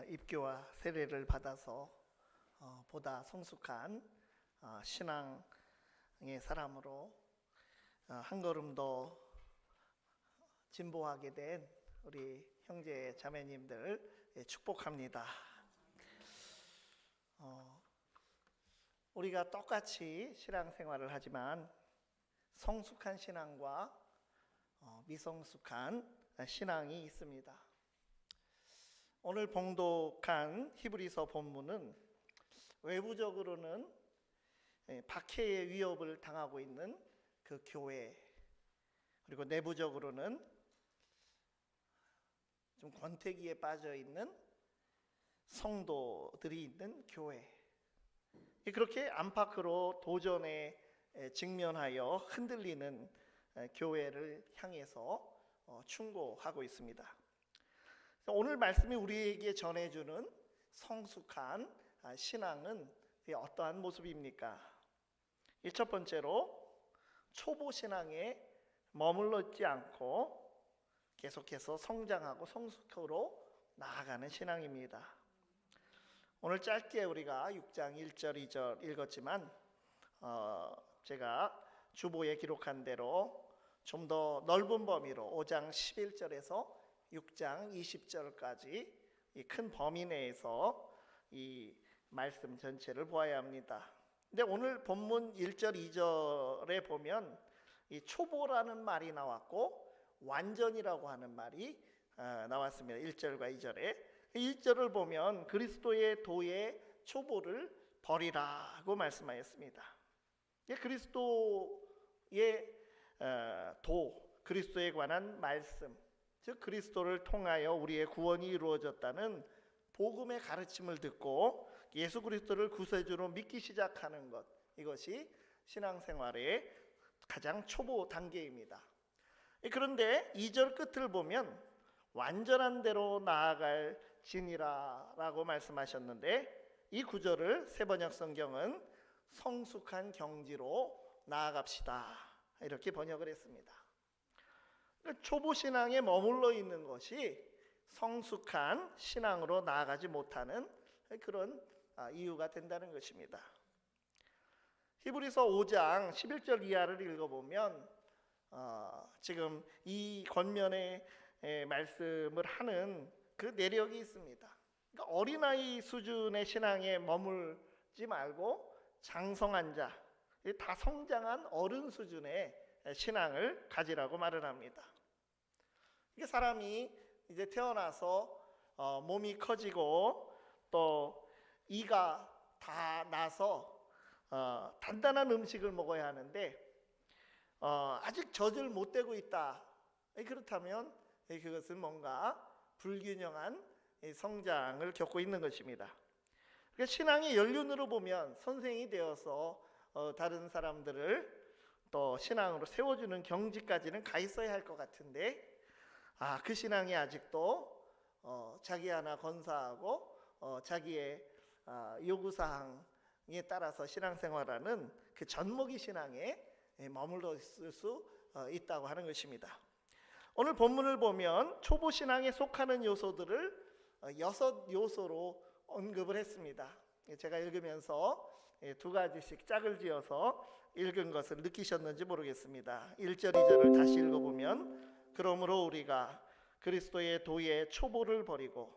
입교와 세례를 받아서 보다 성숙한 신앙의 사람으로 한 걸음 더 진보하게 된 우리 형제 자매님들 축복합니다. 우리가 똑같이 신앙생활을 하지만 성숙한 신앙과 미성숙한 신앙이 있습니다. 오늘 봉독한 히브리서 본문은 외부적으로는 박해의 위협을 당하고 있는 그 교회, 그리고 내부적으로는 좀 권태기에 빠져 있는 성도들이 있는 교회, 그렇게 안팎으로 도전에 직면하여 흔들리는 교회를 향해서 충고하고 있습니다. 오늘 말씀이 우리에게 전해주는 성숙한 신앙은 어떠한 모습입니까? 첫 번째로 초보 신앙에 머물러 있지 않고 계속해서 성장하고 성숙으로 나아가는 신앙입니다. 오늘 짧게 우리가 6장 1절 2절 읽었지만 제가 주보에 기록한 대로 좀 더 넓은 범위로 5장 11절에서 6장 20절까지 이 큰 범위 내에서 이 말씀 전체를 보아야 합니다. 근데 오늘 본문 1절 2절에 보면 이 초보라는 말이 나왔고 완전이라고 하는 말이 나왔습니다. 1절과 2절에 1절을 보면 그리스도의 도의 초보를 버리라고 말씀하였습니다. 그리스도의 도, 그리스도에 관한 말씀, 즉 그리스도를 통하여 우리의 구원이 이루어졌다는 복음의 가르침을 듣고 예수 그리스도를 구세주로 믿기 시작하는 것, 이것이 신앙생활의 가장 초보 단계입니다. 그런데 2절 끝을 보면 완전한 대로 나아갈 진이라 라고 말씀하셨는데, 이 구절을 세번역 성경은 성숙한 경지로 나아갑시다 이렇게 번역을 했습니다. 초보 신앙에 머물러 있는 것이 성숙한 신앙으로 나아가지 못하는 그런 이유가 된다는 것입니다. 히브리서 5장 11절 이하를 읽어보면 지금 이 권면의 말씀을 하는 그 내력이 있습니다. 그러니까 어린아이 수준의 신앙에 머물지 말고 장성한 자, 다 성장한 어른 수준의 신앙을 가지라고 말을 합니다. 이게 사람이 이제 태어나서 몸이 커지고 또 이가 다 나서 단단한 음식을 먹어야 하는데 아직 젖을 못 대고 있다. 그렇다면 그것은 뭔가 불균형한 성장을 겪고 있는 것입니다. 신앙의 연륜으로 보면 선생이 되어서 다른 사람들을 또 신앙으로 세워주는 경지까지는 가 있어야 할 것 같은데 그 신앙이 아직도 자기 하나 건사하고 자기의 요구사항에 따라서 신앙생활하는 그 젖먹이 신앙에 머물러 있을 수 있다고 하는 것입니다. 오늘 본문을 보면 초보 신앙에 속하는 요소들을 6요소로 언급을 했습니다. 제가 읽으면서 두 가지씩 짝을 지어서 읽은 것을 느끼셨는지 모르겠습니다. 1절 2절을 다시 읽어보면 그러므로 우리가 그리스도의 도의 초보를 버리고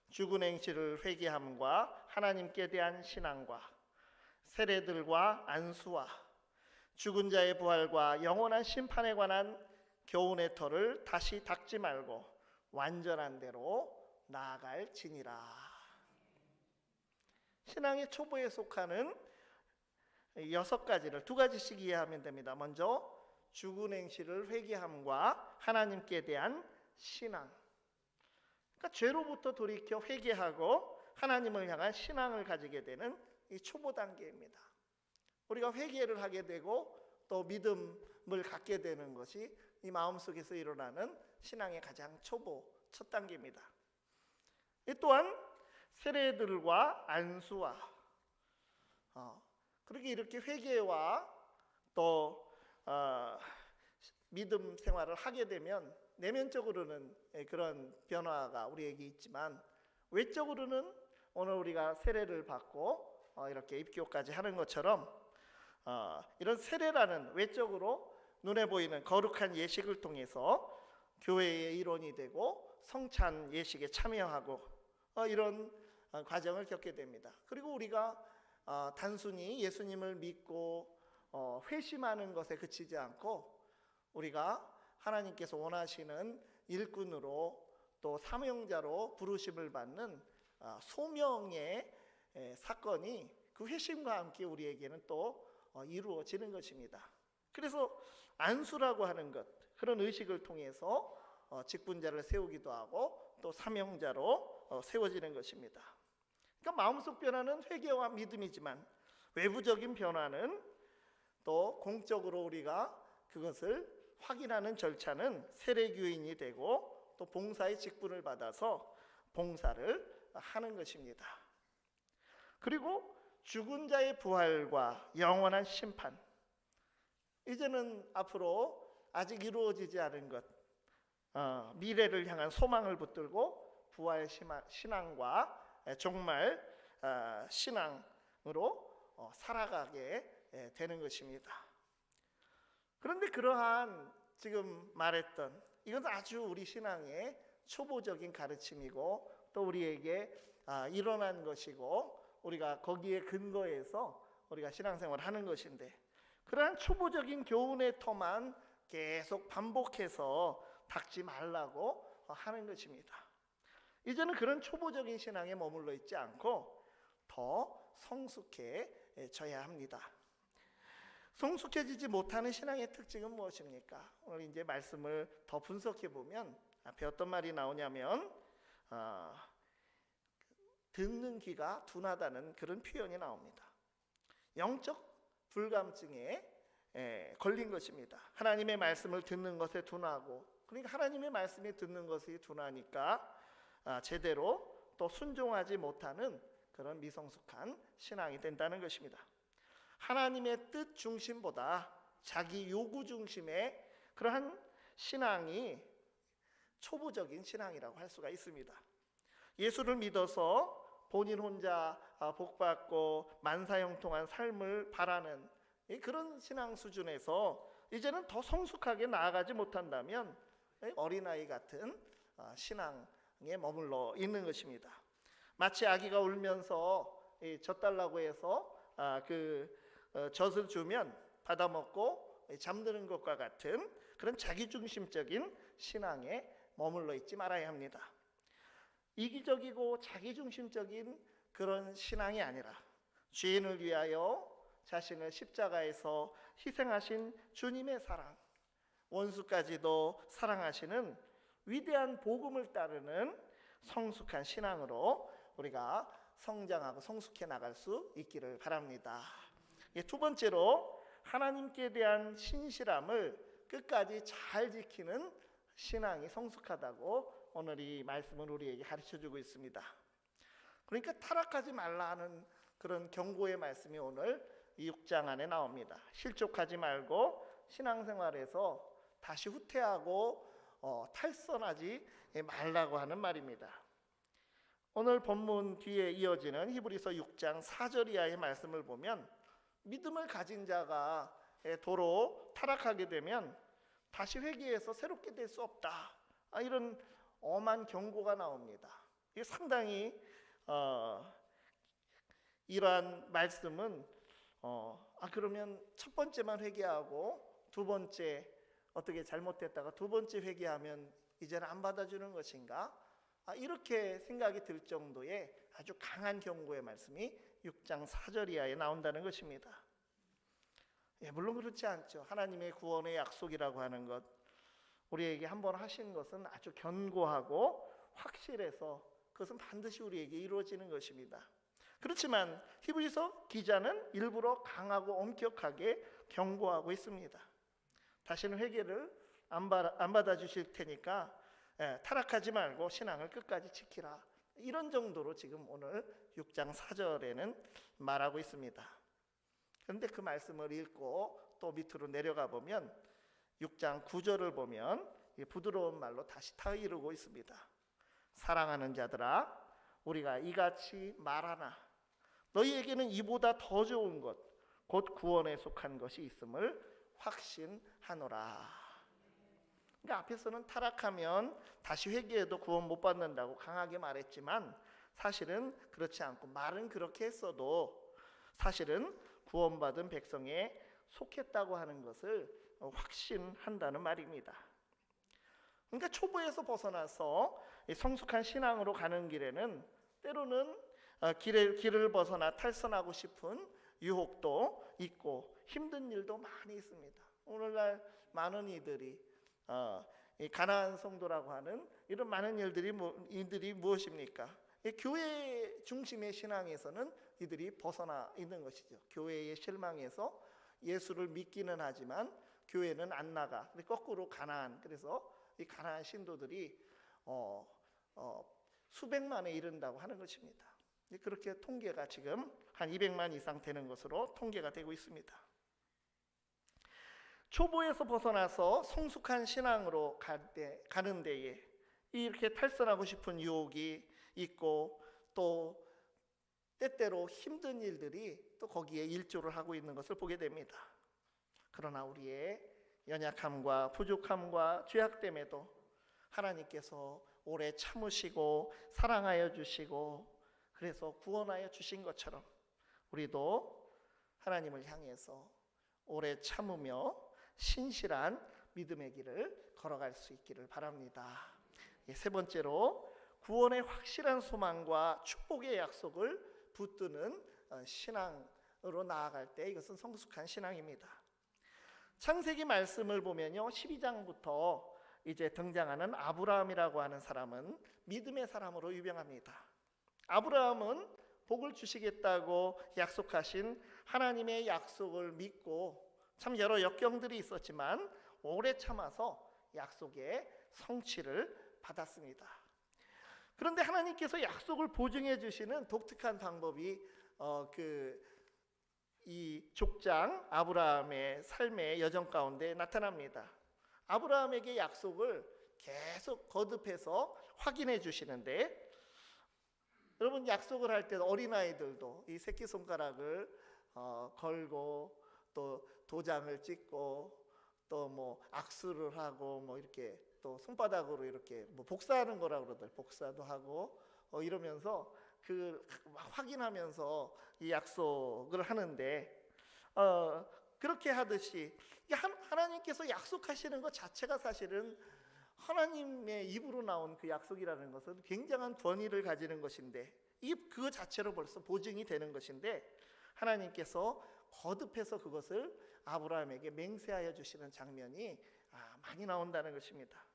죽은 행실을 회개함과 하나님께 대한 신앙과 세례들과 안수와 죽은 자의 부활과 영원한 심판에 관한 교훈의 터를 다시 닦지 말고 완전한 대로 나아갈 진이라. 신앙의 초보에 속하는 6가지를 2가지씩 이해하면 됩니다. 먼저 죽은 행실을 회개함과 하나님께 대한 신앙, 그러니까 죄로부터 돌이켜 회개하고 하나님을 향한 신앙을 가지게 되는 이 초보 단계입니다. 우리가 회개를 하게 되고 또 믿음을 갖게 되는 것이 이 마음속에서 일어나는 신앙의 가장 초보 첫 단계입니다. 또한 세례들과 안수와 그렇게 이렇게 회개와 또 믿음 생활을 하게 되면 내면적으로는 그런 변화가 우리에게 있지만 외적으로는 오늘 우리가 세례를 받고 이렇게 입교까지 하는 것처럼 이런 세례라는 외적으로 눈에 보이는 거룩한 예식을 통해서 교회의 일원이 되고 성찬 예식에 참여하고 이런 과정을 겪게 됩니다. 그리고 우리가 단순히 예수님을 믿고 회심하는 것에 그치지 않고 우리가 하나님께서 원하시는 일꾼으로 또 사명자로 부르심을 받는 소명의 사건이 그 회심과 함께 우리에게는 또 이루어지는 것입니다. 그래서 안수라고 하는 것, 그런 의식을 통해서 직분자를 세우기도 하고 또 사명자로 세워지는 것입니다. 그러니까 마음속 변화는 회개와 믿음이지만 외부적인 변화는 또 공적으로 우리가 그것을 확인하는 절차는 세례교인이 되고 또 봉사의 직분을 받아서 봉사를 하는 것입니다. 그리고 죽은 자의 부활과 영원한 심판, 이제는 앞으로 아직 이루어지지 않은 것, 미래를 향한 소망을 붙들고 부활 신앙과 종말 신앙으로 살아가게 되는 것입니다. 그런데 그러한 지금 말했던 이건 아주 우리 신앙의 초보적인 가르침이고 또 우리에게 일어난 것이고 우리가 거기에 근거해서 우리가 신앙생활을 하는 것인데, 그러한 초보적인 교훈의 터만 계속 반복해서 닦지 말라고 하는 것입니다. 이제는 그런 초보적인 신앙에 머물러 있지 않고 더 성숙해져야 합니다. 성숙해지지 못하는 신앙의 특징은 무엇입니까? 오늘 이제 말씀을 더 분석해 보면 앞에 어떤 말이 나오냐면 듣는 귀가 둔하다는 그런 표현이 나옵니다. 영적 불감증에 걸린 것입니다. 하나님의 말씀을 듣는 것에 둔하고, 그러니까 하나님의 말씀에 듣는 것이 둔하니까 제대로 또 순종하지 못하는 그런 미성숙한 신앙이 된다는 것입니다. 하나님의 뜻 중심보다 자기 요구 중심의 그러한 신앙이 초보적인 신앙이라고 할 수가 있습니다. 예수를 믿어서 본인 혼자 복받고 만사형통한 삶을 바라는 그런 신앙 수준에서 이제는 더 성숙하게 나아가지 못한다면 어린아이 같은 신앙에 머물러 있는 것입니다. 마치 아기가 울면서 젖달라고 해서 젖을 주면 받아먹고 잠드는 것과 같은 그런 자기중심적인 신앙에 머물러 있지 말아야 합니다. 이기적이고 자기중심적인 그런 신앙이 아니라 죄인을 위하여 자신을 십자가에서 희생하신 주님의 사랑, 원수까지도 사랑하시는 위대한 복음을 따르는 성숙한 신앙으로 우리가 성장하고 성숙해 나갈 수 있기를 바랍니다. 두 번째로 하나님께 대한 신실함을 끝까지 잘 지키는 신앙이 성숙하다고 오늘 이 말씀은 우리에게 가르쳐주고 있습니다. 그러니까 타락하지 말라 하는 그런 경고의 말씀이 오늘 이 6장 안에 나옵니다. 실족하지 말고 신앙생활에서 다시 후퇴하고 탈선하지 말라고 하는 말입니다. 오늘 본문 뒤에 이어지는 히브리서 6장 4절 이하의 말씀을 보면 믿음을 가진 자가 도로 타락하게 되면 다시 회개해서 새롭게 될 수 없다, 이런 엄한 경고가 나옵니다. 이게 상당히 이러한 말씀은 그러면 첫 번째만 회개하고 두 번째 어떻게 잘못됐다가 두 번째 회개하면 이제는 안 받아주는 것인가? 이렇게 생각이 들 정도의 아주 강한 경고의 말씀이 6장 4절 이하에 나온다는 것입니다. 물론 그렇지 않죠. 하나님의 구원의 약속이라고 하는 것, 우리에게 한번 하신 것은 아주 견고하고 확실해서 그것은 반드시 우리에게 이루어지는 것입니다. 그렇지만 히브리서 기자는 일부러 강하고 엄격하게 경고하고 있습니다. 다시는 회개를 안 받아주실 테니까 타락하지 말고 신앙을 끝까지 지키라, 이런 정도로 지금 오늘 6장 4절에는 말하고 있습니다. 그런데 그 말씀을 읽고 또 밑으로 내려가 보면 6장 9절을 보면 부드러운 말로 다시 타이르고 있습니다. 사랑하는 자들아, 우리가 이같이 말하나 너희에게는 이보다 더 좋은 것 곧 구원에 속한 것이 있음을 확신하노라. 그러니까 앞에서는 타락하면 다시 회개해도 구원 못 받는다고 강하게 말했지만 사실은 그렇지 않고 말은 그렇게 했어도 사실은 구원받은 백성에 속했다고 하는 것을 확신한다는 말입니다. 그러니까 초보에서 벗어나서 성숙한 신앙으로 가는 길에는 때로는 길을 벗어나 탈선하고 싶은 유혹도 있고 힘든 일도 많이 있습니다. 오늘날 많은 이들이 이 가나안 성도라고 하는 이런 많은 이들이 무엇입니까? 교회 중심의 신앙에서는 이들이 벗어나 있는 것이죠. 교회의 실망에서 예수를 믿기는 하지만 교회는 안 나가. 거꾸로 가나안. 그래서 이 가나안 신도들이 수백만에 이른다고 하는 것입니다. 그렇게 통계가 지금 한 200만 이상 되는 것으로 통계가 되고 있습니다. 초보에서 벗어나서 성숙한 신앙으로 가는 데에 이렇게 탈선하고 싶은 유혹이 있고 또 때때로 힘든 일들이 또 거기에 일조를 하고 있는 것을 보게 됩니다. 그러나 우리의 연약함과 부족함과 죄악됨에도 하나님께서 오래 참으시고 사랑하여 주시고 그래서 구원하여 주신 것처럼 우리도 하나님을 향해서 오래 참으며 신실한 믿음의 길을 걸어갈 수 있기를 바랍니다. 세 번째로 구원의 확실한 소망과 축복의 약속을 붙드는 신앙으로 나아갈 때 이것은 성숙한 신앙입니다. 창세기 말씀을 보면요, 12장부터 이제 등장하는 아브라함이라고 하는 사람은 믿음의 사람으로 유명합니다. 아브라함은 복을 주시겠다고 약속하신 하나님의 약속을 믿고 참 여러 역경들이 있었지만 오래 참아서 약속의 성취를 받았습니다. 그런데 하나님께서 약속을 보증해 주시는 독특한 방법이 이 족장 아브라함의 삶의 여정 가운데 나타납니다. 아브라함에게 약속을 계속 거듭해서 확인해 주시는데 여러분 약속을 할 때 어린아이들도 이 새끼손가락을 걸고 또 도장을 찍고 또 뭐 악수를 하고 뭐 이렇게 또 손바닥으로 이렇게 뭐 복사하는 거라고 그러더라고요. 복사도 하고 이러면서 확인하면서 이 약속을 하는데 그렇게 하듯이 하나님께서 약속하시는 것 자체가 사실은 하나님의 입으로 나온 그 약속이라는 것은 굉장한 권위를 가지는 것인데 그 자체로 벌써 보증이 되는 것인데 하나님께서 거듭해서 그것을 아브라함에게 맹세하여 주시는 장면이 많이 나온다는 것입니다.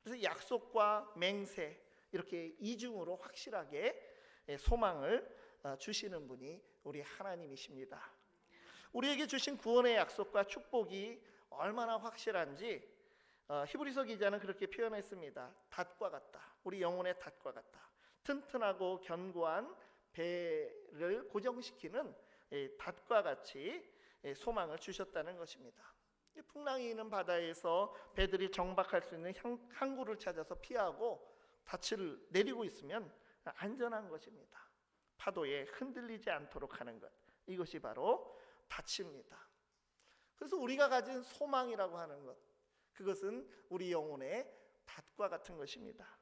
그래서 약속과 맹세 이렇게 이중으로 확실하게 소망을 주시는 분이 우리 하나님이십니다. 우리에게 주신 구원의 약속과 축복이 얼마나 확실한지 히브리서 기자는 그렇게 표현했습니다. 닷과 같다. 우리 영혼의 닷과 같다. 튼튼하고 견고한 배를 고정시키는 닷과 같이 소망을 주셨다는 것입니다. 풍랑이 있는 바다에서 배들이 정박할 수 있는 항구를 찾아서 피하고 닻을 내리고 있으면 안전한 것입니다. 파도에 흔들리지 않도록 하는 것, 이것이 바로 닻입니다. 그래서 우리가 가진 소망이라고 하는 것, 그것은 우리 영혼의 닷과 같은 것입니다.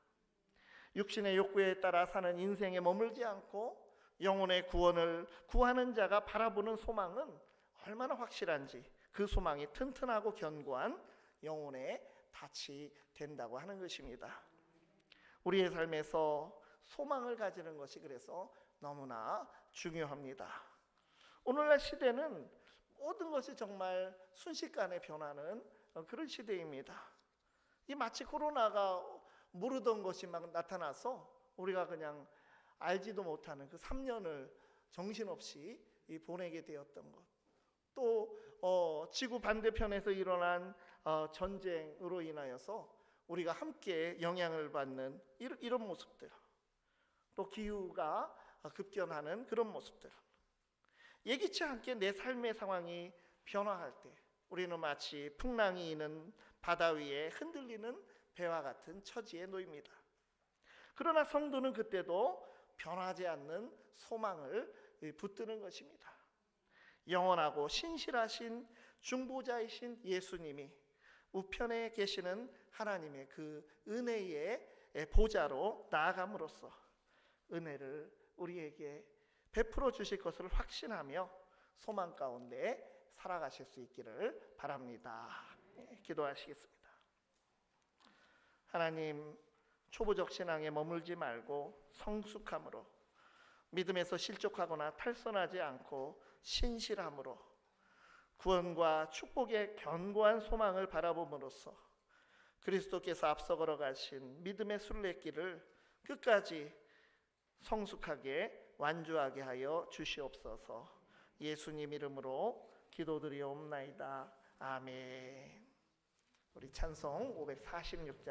육신의 욕구에 따라 사는 인생에 머물지 않고 영혼의 구원을 구하는 자가 바라보는 소망은 얼마나 확실한지 그 소망이 튼튼하고 견고한 영혼의 닻이 된다고 하는 것입니다. 우리의 삶에서 소망을 가지는 것이 그래서 너무나 중요합니다. 오늘날 시대는 모든 것이 정말 순식간에 변하는 그런 시대입니다. 이 마치 코로나가 모르던 것이 막 나타나서 우리가 그냥 알지도 못하는 그 3년을 정신없이 보내게 되었던 것. 또 지구 반대편에서 일어난 전쟁으로 인하여서 우리가 함께 영향을 받는 이런 모습들. 또 기후가 급변하는 그런 모습들. 예기치 않게 내 삶의 상황이 변화할 때 우리는 마치 풍랑이 있는 바다 위에 흔들리는 배와 같은 처지에 놓입니다. 그러나 성도는 그때도 변하지 않는 소망을 붙드는 것입니다. 영원하고 신실하신 중보자이신 예수님이 우편에 계시는 하나님의 그 은혜의 보좌로 나아감으로써 은혜를 우리에게 베풀어 주실 것을 확신하며 소망 가운데 살아가실 수 있기를 바랍니다. 기도하시겠습니다. 하나님, 초보적 신앙에 머물지 말고 성숙함으로, 믿음에서 실족하거나 탈선하지 않고 신실함으로 구원과 축복의 견고한 소망을 바라봄으로써 그리스도께서 앞서 걸어가신 믿음의 순례길을 끝까지 성숙하게 완주하게 하여 주시옵소서. 예수님 이름으로 기도드리옵나이다. 아멘. 우리 찬송 546장